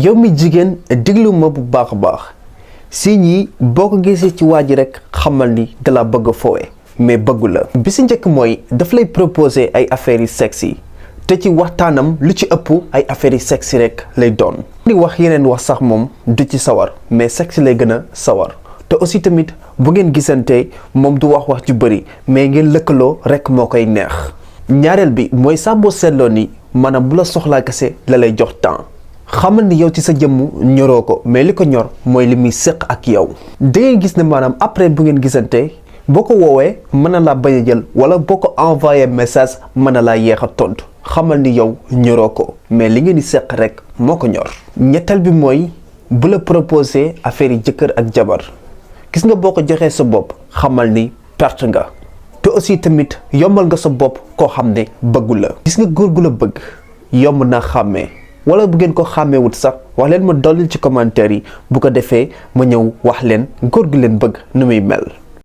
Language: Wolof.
yow mi jigéen diglu ma bu baax a baax signe yi boo ko gisee ci waa ji rek xamal ni dala bëgg a foowe mais bëggu la. bi si njëkk mooy daf lay proposer ay affaires yi sexy te ci waxtaanam lu ci ëpp ay affaires yi sexy rek lay doon. di wax yeneen wax sax moom du ci sawar mais sexy lay gën a sawar te aussi tamit bu ngeen gisante moom du wax ju bëri mais ngeen lëkkaloo rek moo koy neex. ñaareel bi mooy saa boo seetloo ni maanaam bu la soxlaa kese la lay jox temps. xamal ni yow ci sa jëmm ñoroo ko mais li ko ñor mooy li muy séq ak yow. da ngay gis ne maanaam après bu ngeen gisante boo ko woowee mën na laa bañ a jël wala boo ko envoyé message mën na laa yeex a tontu xamal ni yow ñoroo ko mais li ngeen di séq rek moo ko ñor. ñetteel bi mooy bu la proposé affaire yi jëkkër ak jabar gis nga boo ko joxee sa bopp xamal ni perte nga te aussi tamit yombal nga sa bopp koo xam ne bëggu la. gis nga góor gu la bëgg yomb naa xàmmee. wala bu ngeen ko xàmmeewut sax wax leen ma dollil ci commentaire yi bu ko defee ma ñëw wax leen góor gu leen bëgg nu muy mel.